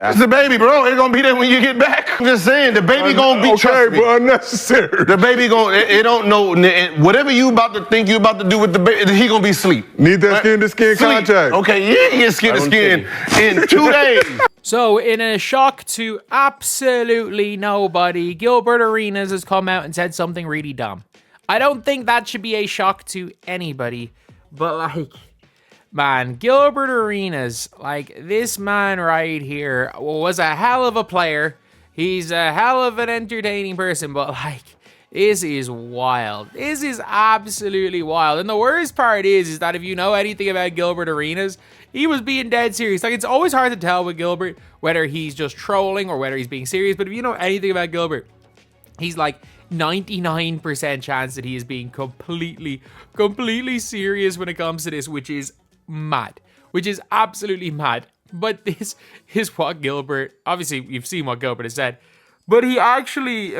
That's the baby, bro. It's gonna be there when you get back. I'm just saying, the baby gonna be okay, but unnecessary. The baby gonna, it don't know, whatever you about to think you about to do with the baby, he gonna be asleep. Need that skin-to-skin contact. Okay, you get skin-to-skin in 2 days. So, in a shock to absolutely nobody, Gilbert Arenas has come out and said something really dumb. I don't think that should be a shock to anybody, but like, man, Gilbert Arenas, like, this man right here was a hell of a player. He's a hell of an entertaining person, but like, this is wild. This is absolutely wild. And the worst part is that if you know anything about Gilbert Arenas, he was being dead serious. Like, it's always hard to tell with Gilbert whether he's just trolling or whether he's being serious. But if you know anything about Gilbert, he's like 99% chance that he is being completely serious when it comes to this, which is mad. Which is absolutely mad. But this is what Gilbert, obviously you've seen what Gilbert has said, but he actually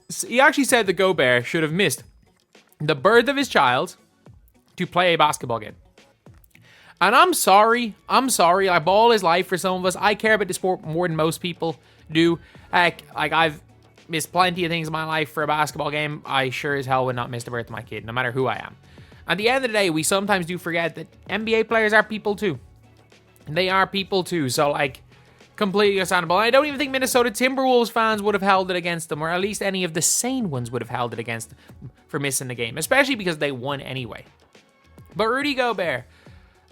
said that Gobert should have missed the birth of his child to play a basketball game. And I'm sorry, like, ball is life for some of us. I care about the sport more than most people do. Heck, like, I've missed plenty of things in my life for a basketball game. I sure as hell would not miss the birth of my kid, no matter who I am. At the end of the day, we sometimes do forget that NBA players are people too. They are people too, so like, completely understandable. I don't even think Minnesota Timberwolves fans would have held it against them, or at least any of the sane ones would have held it against them for missing the game, especially because they won anyway. But Rudy Gobert,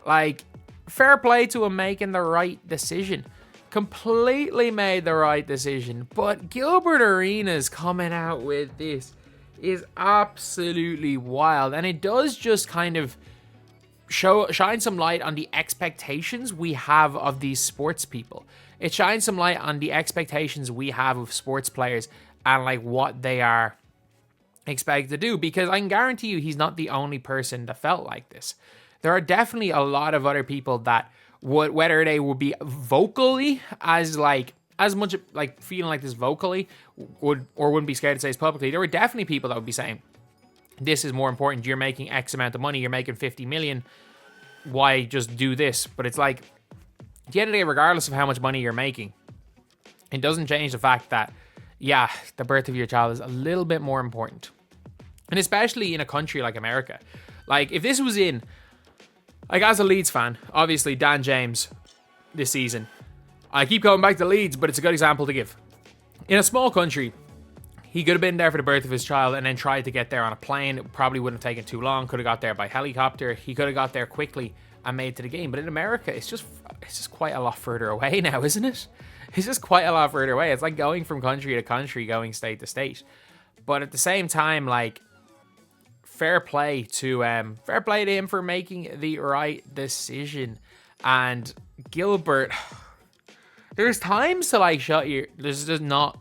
like, fair play to him making the right decision. Completely made the right decision. But Gilbert Arenas coming out with this is absolutely wild, and it does just kind of shine some light on the expectations we have of these sports people. It shines some light on the expectations we have of sports players and like what they are expected to do, because I can guarantee you he's not the only person that felt like this. There are definitely a lot of other people that would, whether they would be vocally as much like feeling like this vocally would or wouldn't be scared to say this publicly. There were definitely people that would be saying, this is more important. You're making X amount of money. You're making 50 million. Why just do this? But it's like, at the end of the day, regardless of how much money you're making, it doesn't change the fact that, yeah, the birth of your child is a little bit more important. And especially in a country like America. Like, if this was in, like, as a Leeds fan, obviously Dan James this season, I keep going back to Leeds, but it's a good example to give. In a small country, he could have been there for the birth of his child and then tried to get there on a plane. It probably wouldn't have taken too long. Could have got there by helicopter. He could have got there quickly and made it to the game. But in America, it's just quite a lot further away now, isn't it? It's just quite a lot further away. It's like going from country to country, going state to state. But at the same time, like, fair play to him for making the right decision. And Gilbert, there's times to like there's just not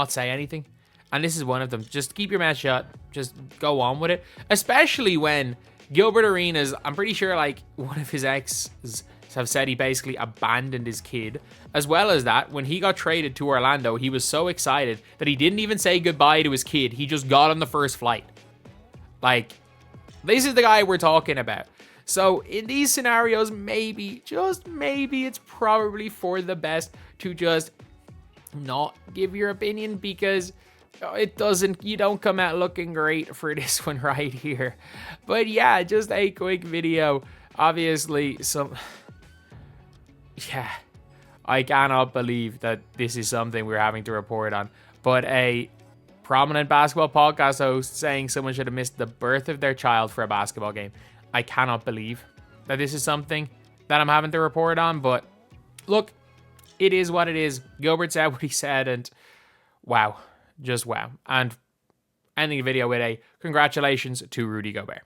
say anything. And this is one of them. Just keep your mouth shut. Just go on with it. Especially when Gilbert Arenas, I'm pretty sure like one of his exes have said he basically abandoned his kid. As well as that, when he got traded to Orlando, he was so excited that he didn't even say goodbye to his kid. He just got on the first flight. Like, this is the guy we're talking about. So in these scenarios, maybe, just maybe, it's probably for the best to just not give your opinion, because you don't come out looking great for this one right here. But yeah, just a quick video. Obviously, I cannot believe that this is something we're having to report on. But a prominent basketball podcast host saying someone should have missed the birth of their child for a basketball game. I cannot believe that this is something that I'm having to report on. But look, it is what it is. Gilbert said what he said, and wow. Just wow. And ending the video with a congratulations to Rudy Gobert.